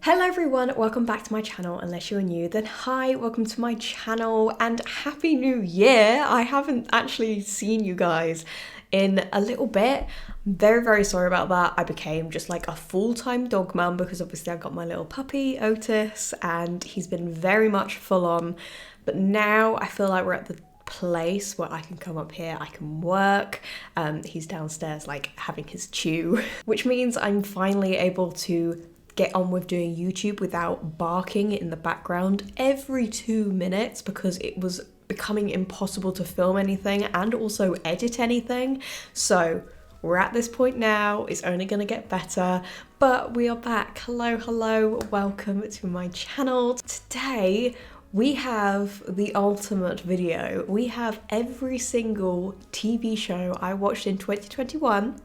Hello everyone, welcome back to my channel. Unless you're new, then hi, welcome to my channel and happy new year. I haven't actually seen you guys in a little bit. I'm very sorry about that. I became just like a full-time dog mum because obviously I got my little puppy Otis and he's been very much full on, but now I feel like we're at the place where I can come up here, I can work. He's downstairs like having his chew, which means I'm finally able to get on with doing YouTube without barking in the background every 2 minutes because it was becoming impossible to film anything and also edit anything. So we're at this point now, it's only gonna get better, but we are back. Hello, welcome to my channel. Today we have the ultimate video. We have every single TV show I watched in 2021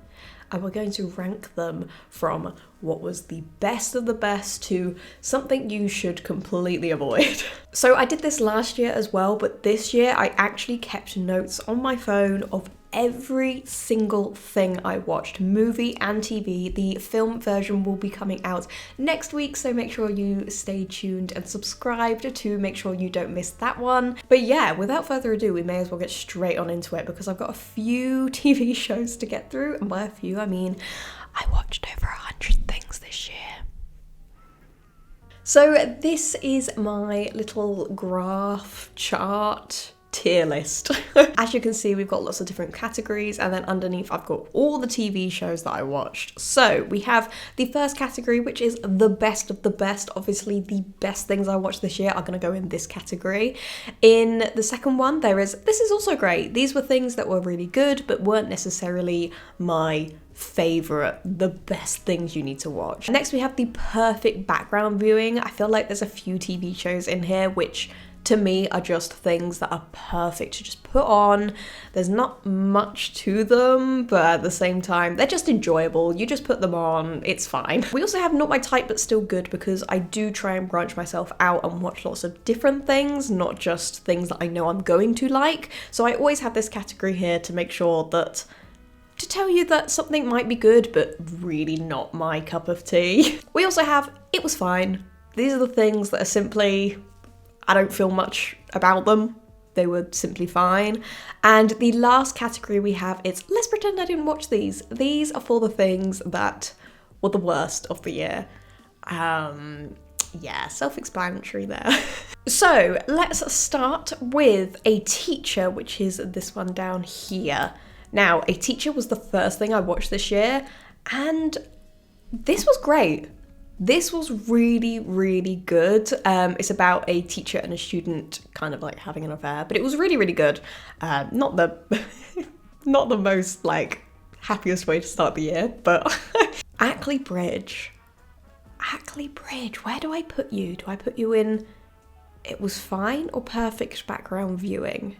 and we're going to rank them from what was the best of the best to something you should completely avoid. So I did this last year as well, but this year I actually kept notes on my phone of every single thing I watched, movie and TV. The film version will be coming out next week, so make sure you stay tuned and subscribed to make sure you don't miss that one. But yeah, without further ado, we may as well get straight on into it because I've got a few TV shows to get through, and by a few I mean I watched over 100 things this year. So this is my little graph chart tier list. As you can see, we've got lots of different categories, and then underneath I've got all the TV shows that I watched. So we have the first category, which is the best of the best. Obviously the best things I watched this year are going to go in this category. In the second one this is also great. These were things that were really good but weren't necessarily my favorite, the best things you need to watch. Next we have the perfect background viewing. I feel like there's a few TV shows in here which to me are just things that are perfect to just put on. There's not much to them, but at the same time, they're just enjoyable. You just put them on, it's fine. We also have not my type, but still good, because I do try and branch myself out and watch lots of different things, not just things that I know I'm going to like. So I always have this category here to make sure that to tell you that something might be good, but really not my cup of tea. We also have It Was Fine. These are the things that are simply, I don't feel much about them. They were simply fine. And the last category we have is Let's Pretend I Didn't Watch These. These are for the things that were the worst of the year. Yeah, self-explanatory there. So let's start with A Teacher, which is this one down here. Now, A Teacher was the first thing I watched this year, and this was great. This was really good. It's about a teacher and a student kind of like having an affair, but it was really good. Not the not the most like happiest way to start the year, but Ackley Bridge, where do I put you? Do I put you in It Was Fine or perfect background viewing?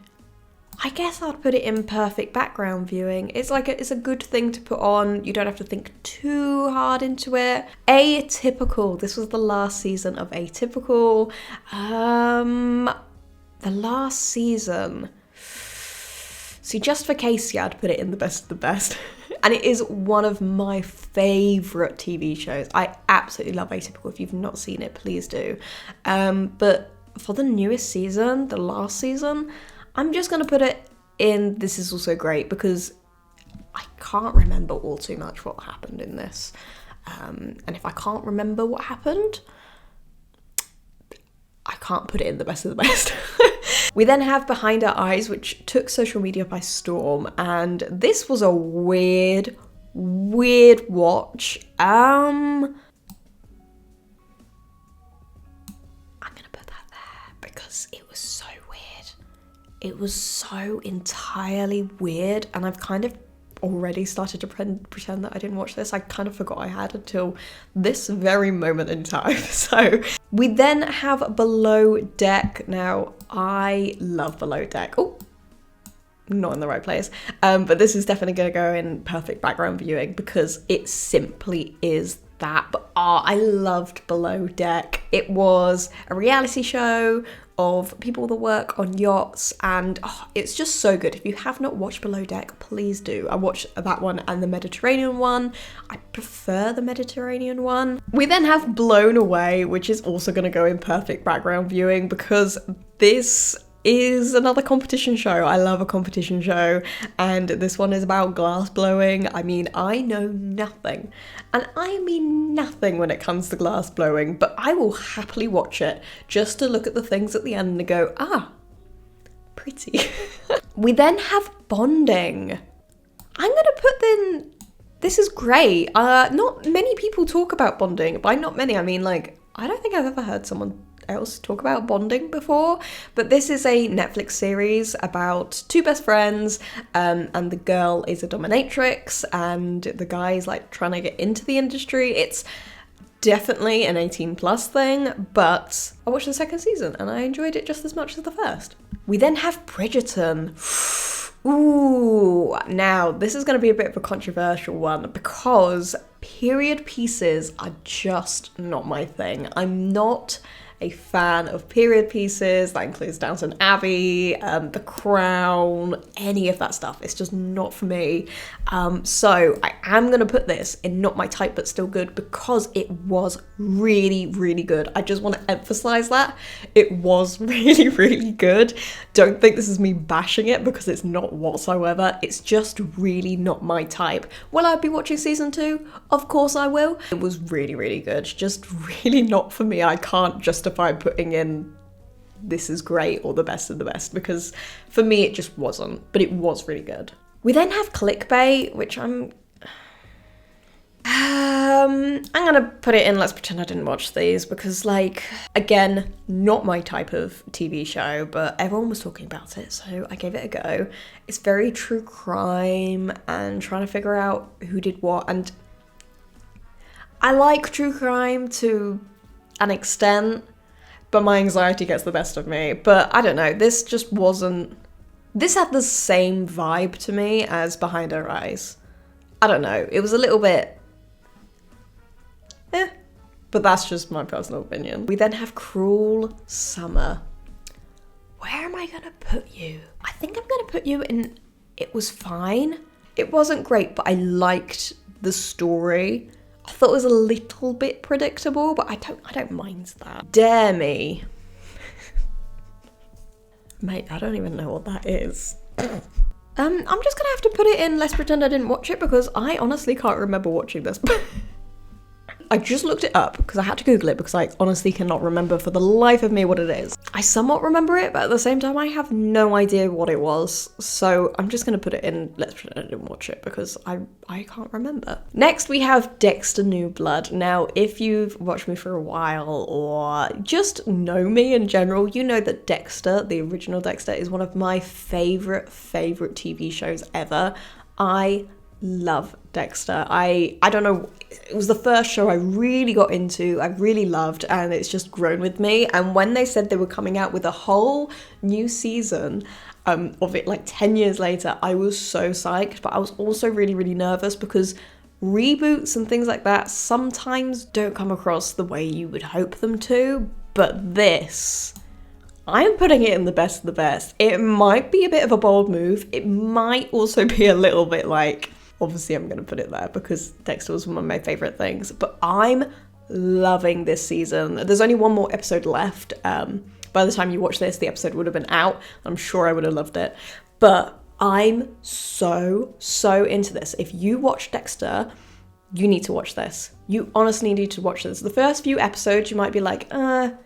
I guess I'd put it in perfect background viewing. It's like it's a good thing to put on. You don't have to think too hard into it. Atypical. This was the last season of Atypical. The last season. See, just for Casey, I'd put it in the best of the best. And it is one of my favourite TV shows. I absolutely love Atypical. If you've not seen it, please do. But for the newest season, the last season, I'm just going to put it in This Is Also Great because I can't remember all too much what happened in this. And if I can't remember what happened, I can't put it in the best of the best. We then have Behind Our Eyes, which took social media by storm. And this was a weird watch. I'm going to put that there because it was so weird. It was so entirely weird, and I've kind of already started to pretend that I didn't watch this. I kind of forgot I had until this very moment in time. So we then have Below Deck. Now, I love Below Deck. Oh, not in the right place. But this is definitely going to go in perfect background viewing because it simply is that. But I loved Below Deck. It was a reality show of people that work on yachts, and it's just so good. If you have not watched Below Deck, please do. I watched that one and the Mediterranean one. I prefer the Mediterranean one. We then have Blown Away, which is also going to go in perfect background viewing because this is another competition show. I love a competition show, and this one is about glass blowing. I mean, I know nothing, and I mean nothing when it comes to glass blowing, but I will happily watch it just to look at the things at the end and go, pretty. We then have Bonding. I'm gonna put in, this is great. Not many people talk about Bonding. By not many, I mean like, I don't think I've ever heard someone else talk about Bonding before, but this is a Netflix series about two best friends, and the girl is a dominatrix and the guy is like trying to get into the industry. It's definitely an 18+ thing, but I watched the second season and I enjoyed it just as much as the first. We then have Bridgerton. Ooh, now this is going to be a bit of a controversial one because period pieces are just not my thing. I'm not a fan of period pieces. That includes Downton Abbey, The Crown, any of that stuff. It's just not for me. So I am going to put this in not my type but still good because it was really, really good. I just want to emphasize that. It was really, really good. Don't think this is me bashing it because it's not whatsoever. It's just really not my type. Will I be watching season 2? Of course I will. It was really, really good. Just really not for me. I can't justify putting in this is great or the best of the best because for me it just wasn't, but it was really good. We then have Clickbait, which I'm gonna put it in let's pretend I didn't watch these because like, again, not my type of TV show, but everyone was talking about it, so I gave it a go. It's very true crime and trying to figure out who did what, and I like true crime to an extent, but my anxiety gets the best of me. But I don't know, this just wasn't, this had the same vibe to me as Behind Her Eyes. I don't know, it was a little bit but that's just my personal opinion. We then have Cruel Summer. Where am I gonna put you? I think I'm gonna put you in, it was fine. It wasn't great, but I liked the story. I thought it was a little bit predictable, but I don't mind that. Dare Me. Mate, I don't even know what that is. I'm just gonna have to put it in let's pretend I didn't watch it because I honestly can't remember watching this. I just looked it up because I had to Google it because I honestly cannot remember for the life of me what it is. I somewhat remember it, but at the same time I have no idea what it was. So I'm just going to put it in let's pretend I didn't watch it because I can't remember. Next we have Dexter New Blood. Now if you've watched me for a while or just know me in general, you know that Dexter, the original Dexter, is one of my favorite TV shows ever. I love Dexter. I don't know, it was the first show I really got into, I really loved, and it's just grown with me. And when they said they were coming out with a whole new season of it like 10 years later, I was so psyched, but I was also really, really nervous because reboots and things like that sometimes don't come across the way you would hope them to, but this, I'm putting it in the best of the best. It might be a bit of a bold move. It might also be a little bit like, obviously I'm going to put it there because Dexter was one of my favourite things, but I'm loving this season. There's only one more episode left. By the time you watch this, the episode would have been out. I'm sure I would have loved it, but I'm so into this. If you watch Dexter, you need to watch this. You honestly need to watch this. The first few episodes, you might be like, a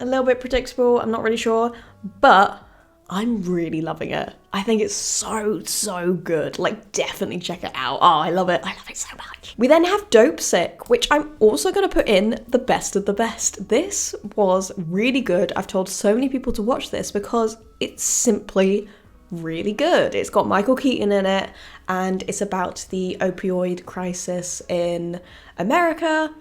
little bit predictable, I'm not really sure, but I'm really loving it. I think it's so good. Like, definitely check it out. Oh, I love it so much. We then have Dope Sick, which I'm also gonna put in the best of the best. This was really good. I've told so many people to watch this because it's simply really good. It's got Michael Keaton in it, and it's about the opioid crisis in America.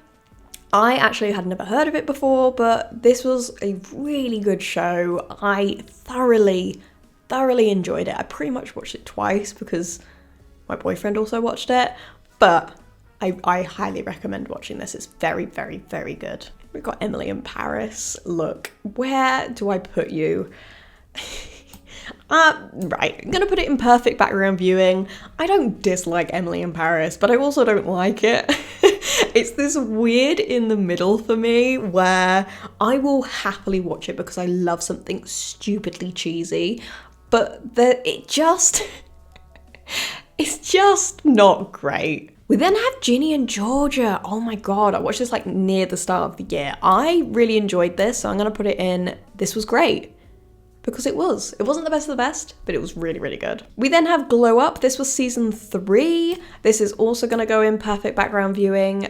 I actually had never heard of it before, but this was a really good show. I thoroughly enjoyed it. I pretty much watched it twice because my boyfriend also watched it, but I highly recommend watching this. It's very good. We've got Emily in Paris. Look, where do I put you? Right, I'm gonna put it in perfect background viewing. I don't dislike Emily in Paris, but I also don't like it. It's this weird in the middle for me where I will happily watch it because I love something stupidly cheesy, but it's just not great. We then have Ginny and Georgia. Oh my god, I watched this like near the start of the year. I really enjoyed this, so I'm gonna put it in, this was great. Because it was. It wasn't the best of the best, but it was really, really good. We then have Glow Up. This was season 3. This is also going to go in perfect background viewing.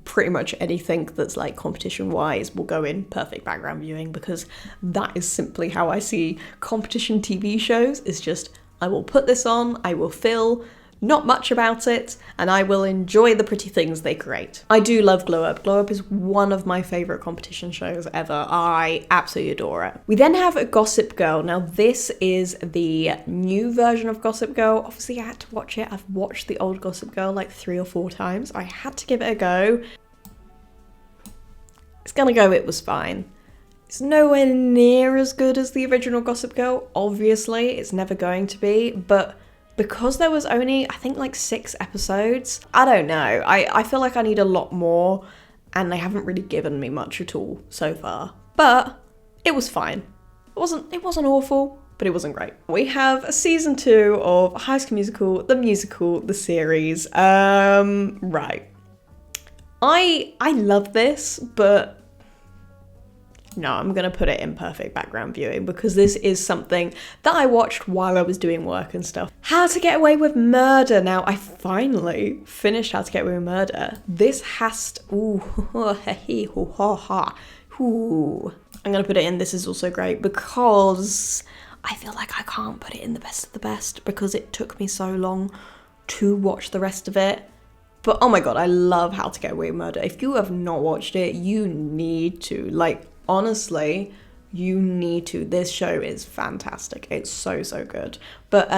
Pretty much anything that's like competition-wise will go in perfect background viewing because that is simply how I see competition TV shows. It's just, I will put this on, I will feel not much about it, and I will enjoy the pretty things they create. I do love Glow Up. Glow Up is one of my favourite competition shows ever. I absolutely adore it. We then have Gossip Girl. Now this is the new version of Gossip Girl. Obviously I had to watch it. I've watched the old Gossip Girl like 3 or 4 times. I had to give it a go. It's gonna go, it was fine. It's nowhere near as good as the original Gossip Girl. Obviously, it's never going to be, but because there was only, I think, like 6 episodes, I don't know. I feel like I need a lot more, and they haven't really given me much at all so far. But it was fine. It wasn't awful, but it wasn't great. We have season 2 of High School Musical, the series. Right. I love this, but no, I'm gonna put it in perfect background viewing because this is something that I watched while I was doing work and stuff. How to Get Away with Murder. Now, I finally finished How to Get Away with Murder. This has to, I'm gonna put it in, this is also great because I feel like I can't put it in the best of the best because it took me so long to watch the rest of it. But oh my god, I love How to Get Away with Murder. If you have not watched it, you need to. Like, honestly, you need to. This show is fantastic. It's so, so good. But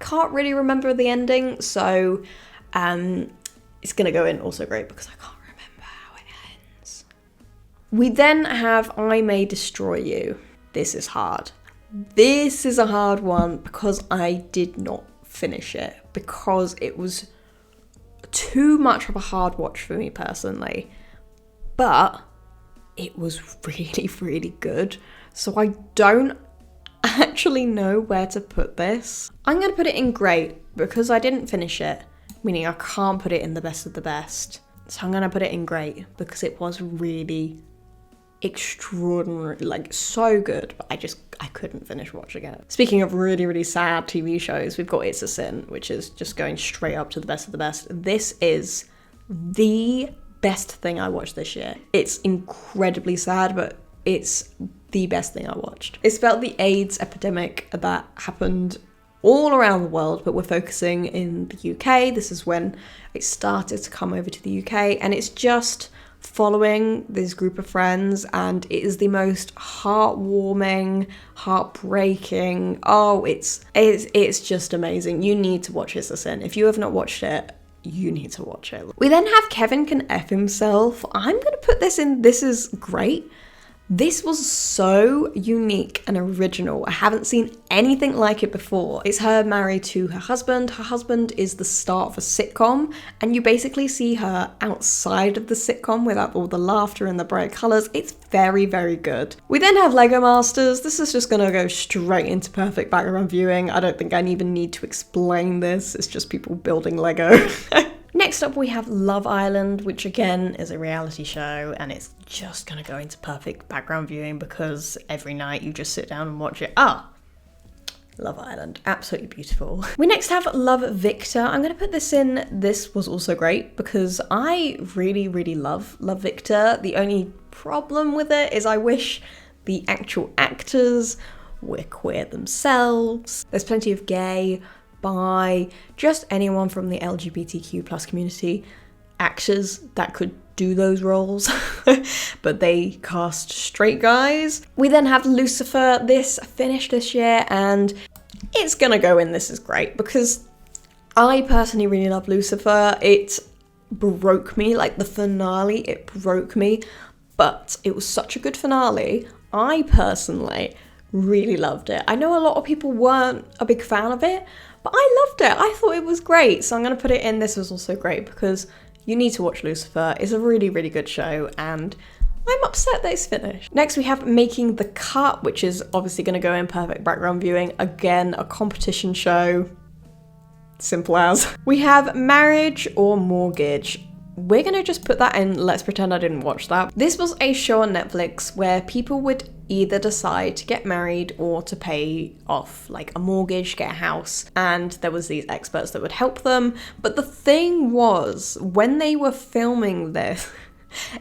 can't really remember the ending, so it's gonna go in also great because I can't remember how it ends. We then have I May Destroy You. This is hard. This is a hard one because I did not finish it because it was too much of a hard watch for me personally, but it was really, really good. So I don't actually know where to put this. I'm gonna put it in great because I didn't finish it, meaning I can't put it in the best of the best. So I'm gonna put it in great because it was really extraordinary, like so good, but I couldn't finish watching it. Speaking of really, really sad TV shows, we've got It's a Sin, which is just going straight up to the best of the best. This is the best thing I watched this year. It's incredibly sad, but it's the best thing I watched. It's about the AIDS epidemic that happened all around the world, but we're focusing in the UK. This is when it started to come over to the UK, and it's just following this group of friends, and it is the most heartwarming, heartbreaking. Oh, it's just amazing. You need to watch It's a Sin. If you have not watched it, you need to watch it. We then have Kevin Can F Himself. I'm gonna put this in, this is great. This was so unique and original. I haven't seen anything like it before. It's her married to her husband. Her husband is the star of a sitcom, and you basically see her outside of the sitcom without all the laughter and the bright colours. It's very, very good. We then have Lego Masters. This is just gonna go straight into perfect background viewing. I don't think I even need to explain this. It's just people building Lego. Next up we have Love Island, which again is a reality show, and it's just gonna go into perfect background viewing because every night you just sit down and watch it. Love Island, absolutely beautiful. We next have Love Victor. I'm gonna put this in, this was also great because I really, really love Victor. The only problem with it is I wish the actual actors were queer themselves. There's plenty of gay, bi, just anyone from the LGBTQ plus community actors that could do those roles, but they cast straight guys. We then have Lucifer. This finished this year and it's gonna go in This Is Great because I personally really love Lucifer. It broke me, like the finale, it broke me. but it was such a good finale. I personally really loved it. I know a lot of people weren't a big fan of it, but I loved it. I thought it was great. So I'm going to put it in This Was Also Great because you need to watch Lucifer. It's a really, really good show and I'm upset that it's finished. Next we have Making the Cut, which is obviously going to go in perfect background viewing. Again, a competition show. Simple as. We have Marriage or Mortgage. We're going to just put that in Let's Pretend I Didn't Watch That. This was a show on Netflix where people would either decide to get married or to pay off like a mortgage, get a house, and there was these experts that would help them. But the thing was, when they were filming this,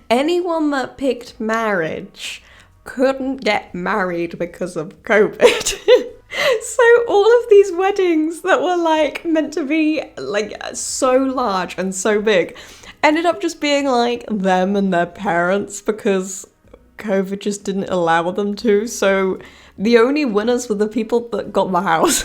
anyone that picked marriage couldn't get married because of COVID. So all of these weddings that were like meant to be like so large and so big ended up just being like them and their parents because COVID just didn't allow them to. So the only winners were the people that got the house.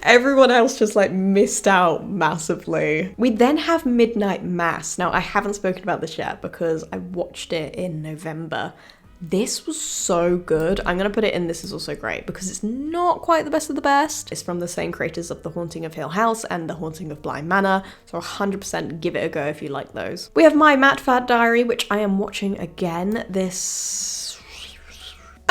Everyone else just like missed out massively. We then have Midnight Mass. Now I haven't spoken about this yet because I watched it in November. This was so good. I'm going to put it in This Is Also Great because it's not quite the best of the best. It's from the same creators of The Haunting of Hill House and The Haunting of Bly Manor, so 100% give it a go if you like those. We have My Mad Fat Diary, which I am watching again. I'm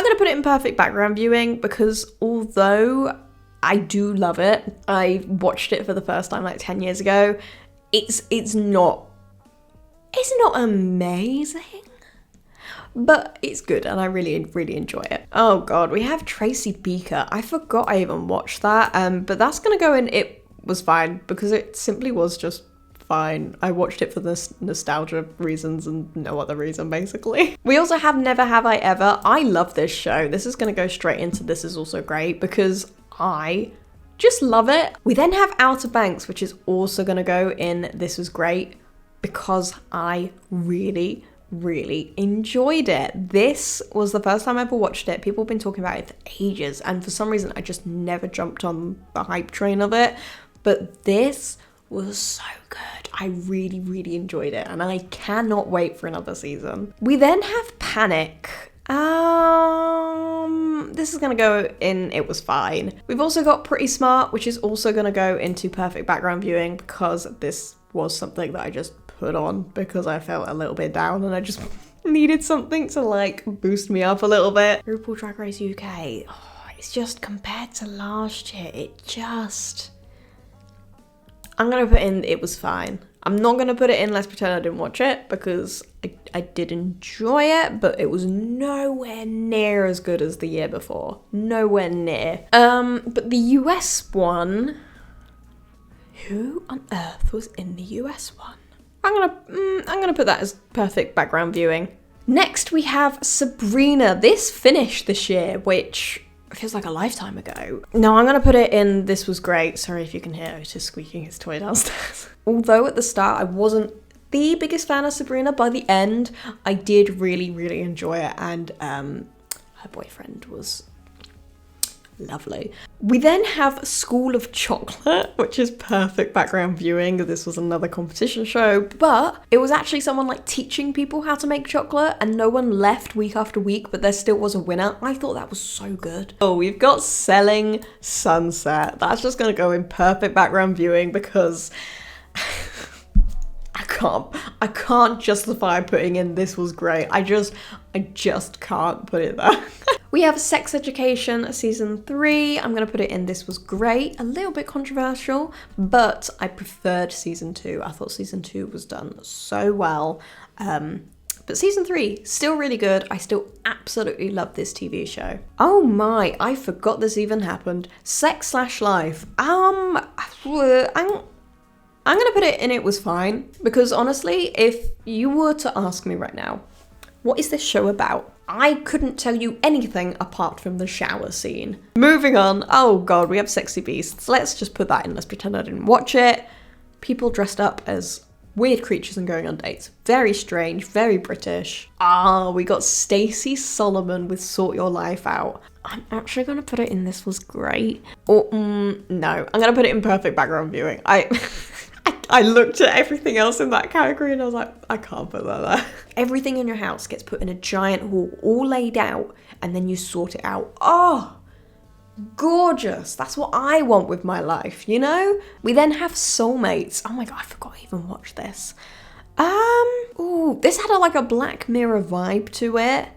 going to put it in perfect background viewing because although I do love it, I watched it for the first time like 10 years ago, it's not amazing. But it's good and I really, really enjoy it. Oh god, we have Tracy Beaker. I forgot I even watched that, but that's gonna go in It Was Fine because it simply was just fine. I watched it for this nostalgia reasons and no other reason basically. We also have Never Have I Ever. I love this show. This is gonna go straight into This Is Also Great because I just love it. We then have Outer Banks, which is also gonna go in This Was Great because I really enjoyed it. This was the first time I ever watched it. People have been talking about it for ages and for some reason I just never jumped on the hype train of it, but this was so good. I really enjoyed it and I cannot wait for another season. We then have Panic. This is gonna go in It Was Fine. We've also got Pretty Smart, which is also gonna go into perfect background viewing because this was something that I just put on because I felt a little bit down and I just needed something to like boost me up a little bit. RuPaul Drag Race UK. Oh, it's just compared to last year, I'm gonna put in It Was Fine. I'm not gonna put it in Let's Pretend I Didn't Watch It because I did enjoy it, but it was nowhere near as good as the year before. Nowhere near. But the US one, who on earth was in the US one? I'm gonna put that as perfect background viewing. Next we have Sabrina. This finished this year, which feels like a lifetime ago. No, I'm gonna put it in This Was Great. Sorry if you can hear Otis squeaking his toy downstairs. Although at the start I wasn't the biggest fan of Sabrina, by the end I did really enjoy it and her boyfriend was lovely. We then have School of Chocolate, which is perfect background viewing. This was another competition show, but it was actually someone like teaching people how to make chocolate and no one left week after week, but there still was a winner. I thought that was so good. Oh, we've got Selling Sunset. That's just gonna go in perfect background viewing because I can't justify putting in This Was Great. I just can't put it there. We have Sex Education season 3. I'm gonna put it in This Was Great. A little bit controversial, but I preferred season 2. I thought season 2 was done so well. But season 3, still really good. I still absolutely love this TV show. Oh my, I forgot this even happened. Sex/Life. I'm gonna put it in It Was Fine because honestly, if you were to ask me right now, what is this show about? I couldn't tell you anything apart from the shower scene. Moving on. Oh god, we have Sexy Beasts. Let's just put that in. Let's pretend I didn't watch it. People dressed up as weird creatures and going on dates. Very strange, very British. We got Stacey Solomon with Sort Your Life Out. I'm actually gonna put it in This Was Great. Or, no, I'm gonna put it in perfect background viewing. I I looked at everything else in that category and I was like, I can't put that there. Everything in your house gets put in a giant hall, all laid out, and then you sort it out. Oh, gorgeous. That's what I want with my life, you know? We then have Soulmates. Oh my god, I forgot I even watched this. Ooh, this had like a Black Mirror vibe to it.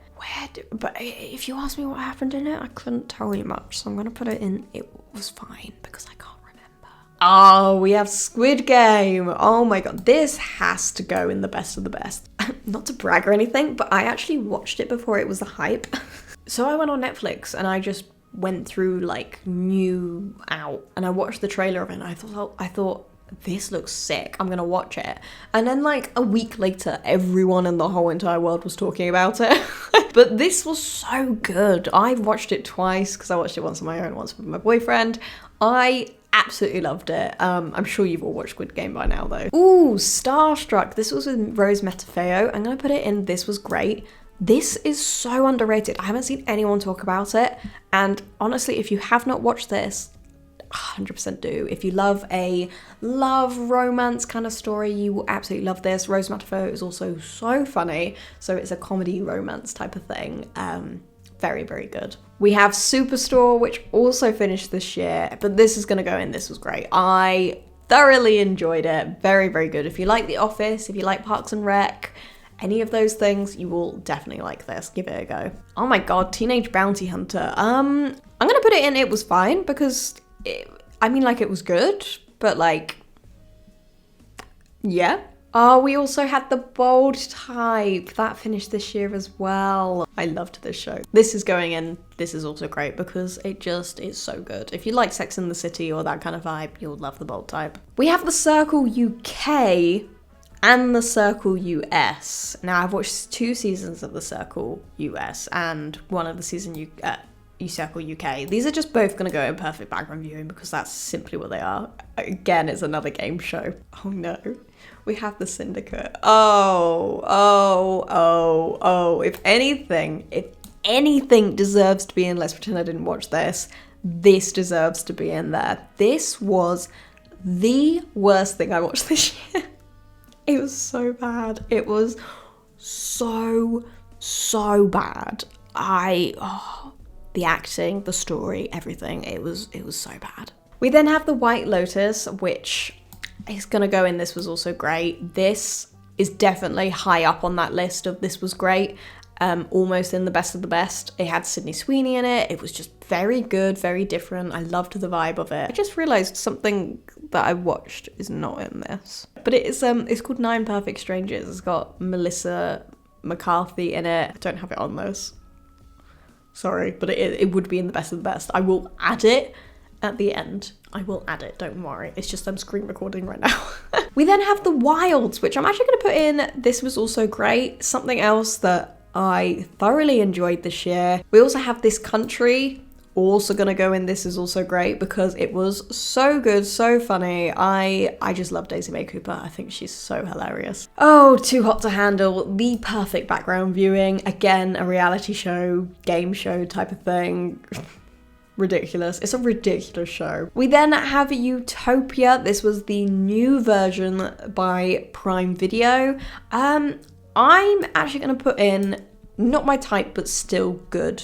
But if you ask me what happened in it, I couldn't tell you much, so I'm gonna put it in It Was Fine, because I can't remember. Oh, we have Squid Game. Oh my god, this has to go in the best of the best. Not to brag or anything, but I actually watched it before it was the hype. So I went on Netflix and I just went through like new out, and I watched the trailer of it and I thought this looks sick, I'm gonna watch it. And then like a week later, everyone in the whole entire world was talking about it. But this was so good. I've watched it twice because I watched it once on my own, once with my boyfriend. I absolutely loved it. I'm sure you've all watched Squid Game by now though. Ooh, Starstruck. This was with Rose Matafeo. I'm gonna put it in This Was Great. This is so underrated. I haven't seen anyone talk about it. And honestly, if you have not watched this, 100% do. If you love a love romance kind of story, you will absolutely love this. Rose Matafeo is also so funny, so it's a comedy romance type of thing. Very, very good. We have Superstore, which also finished this year, but this is gonna go in This Was Great. I thoroughly enjoyed it. Very, very good. If you like The Office, if you like Parks and Rec, any of those things, you will definitely like this. Give it a go. Oh my god, Teenage Bounty Hunter. I'm gonna put it in It Was Fine because it was good, but like, yeah. Oh, we also had The Bold Type. That finished this year as well. I loved this show. This is going in. This is also great because it just is so good. If you like Sex and the City or that kind of vibe, you'll love The Bold Type. We have The Circle UK and The Circle US. Now, I've watched 2 seasons of The Circle US and one of the season Circle UK. These are just both going to go in perfect background viewing because that's simply what they are. Again, it's another game show. Oh no. We have The Syndicate. If anything deserves to be in, let's pretend I didn't watch this, this deserves to be in there. This was the worst thing I watched this year. It was so bad. It was so bad. The acting, the story, everything, it was so bad. We then have The White Lotus, which is gonna go in This Was Also Great. This is definitely high up on that list of This Was Great, almost in the best of the best. It had Sydney Sweeney in it. It was just very good, very different. I loved the vibe of it. I just realized something that I watched is not in this, but it's called 9 Perfect Strangers. It's got Melissa McCarthy in it. I don't have it on this. Sorry, but it would be in the best of the best. I will add it at the end. I will add it, don't worry. It's just I'm screen recording right now. We then have The Wilds, which I'm actually going to put in This Was Also Great. Something else that I thoroughly enjoyed this year. We also have This Country, also going to go in This Is Also Great because it was so good, so funny. I just love Daisy May Cooper. I think she's so hilarious. Oh, Too Hot to Handle, the perfect background viewing. Again, a reality show, game show type of thing. Ridiculous. It's a ridiculous show. We then have Utopia. This was the new version by Prime Video. I'm actually going to put in, not my type, but still good.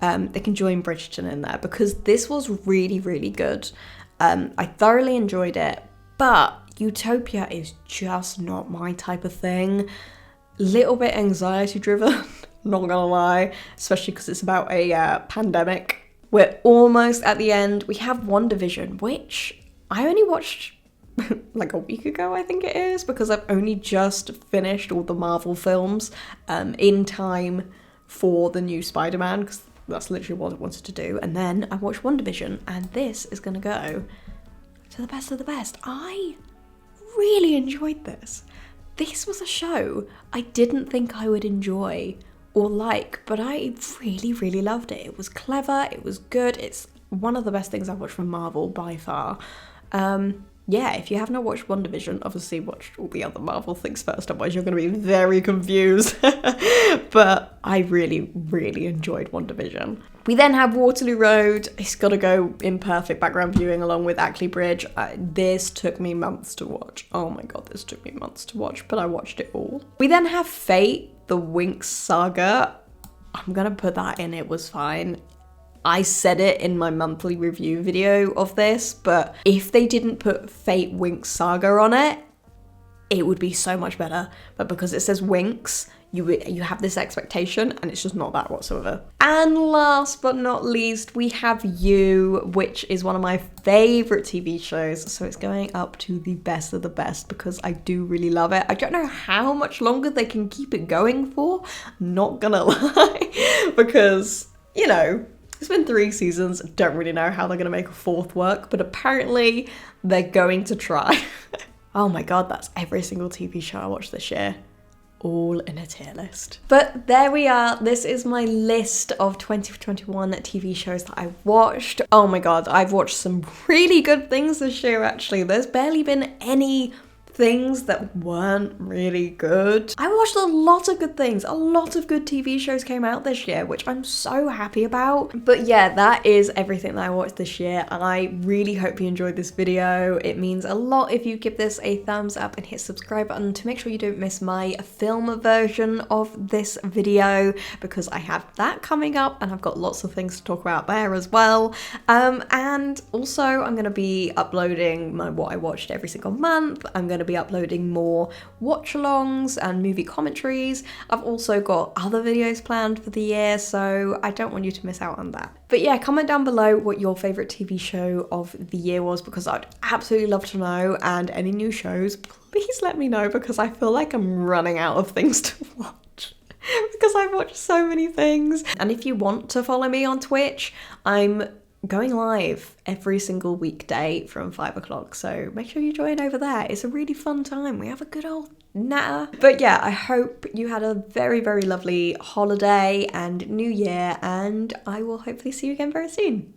They can join Bridgerton in there because this was really, really good. I thoroughly enjoyed it, but Utopia is just not my type of thing. Little bit anxiety driven, not gonna lie, especially because it's about a pandemic. We're almost at the end. We have WandaVision, which I only watched like a week ago, I think it is, because I've only just finished all the Marvel films in time for the new Spider-Man, because that's literally what I wanted to do. And then I watched WandaVision, and this is going to go to the best of the best. I really enjoyed this. This was a show I didn't think I would enjoy or like, but I really, really loved it. It was clever, it was good. It's one of the best things I've watched from Marvel by far. Yeah, if you have not watched WandaVision, obviously watch all the other Marvel things first, otherwise you're going to be very confused. But I really, really enjoyed WandaVision. We then have Waterloo Road. It's got to go in perfect background viewing along with Ackley Bridge. This took me months to watch. Oh my god, this took me months to watch, but I watched it all. We then have Fate, the Winx saga. I'm gonna put that in, it was fine. I said it in my monthly review video of this, but if they didn't put Fate Winx saga on it, it would be so much better. But because it says Winx, you have this expectation, and it's just not that whatsoever. And last but not least, we have You, which is one of my favorite TV shows. So it's going up to the best of the best because I do really love it. I don't know how much longer they can keep it going for, not gonna lie, because, you know, it's been 3 seasons. Don't really know how they're gonna make a 4th work, but apparently they're going to try. Oh my god, that's every single TV show I watched this year. All in a tier list. But there we are. This is my list of 2021 TV shows that I watched. Oh my god, I've watched some really good things this year actually. There's barely been any things that weren't really good. I watched a lot of good things. A lot of good TV shows came out this year, which I'm so happy about. But yeah, that is everything that I watched this year. I really hope you enjoyed this video. It means a lot if you give this a thumbs up and hit subscribe button to make sure you don't miss my film version of this video, because I have that coming up and I've got lots of things to talk about there as well. And also I'm going to be uploading what I watched every single month. I'm going to be uploading more watch-alongs and movie commentaries. I've also got other videos planned for the year, so I don't want you to miss out on that. But yeah, comment down below what your favourite TV show of the year was, because I'd absolutely love to know, and any new shows, please let me know, because I feel like I'm running out of things to watch. Because I've watched so many things. And if you want to follow me on Twitch, I'm going live every single weekday from 5 o'clock, so make sure you join over there. It's a really fun time. We have a good old natter. But yeah, I hope you had a very, very lovely holiday and new year, and I will hopefully see you again very soon.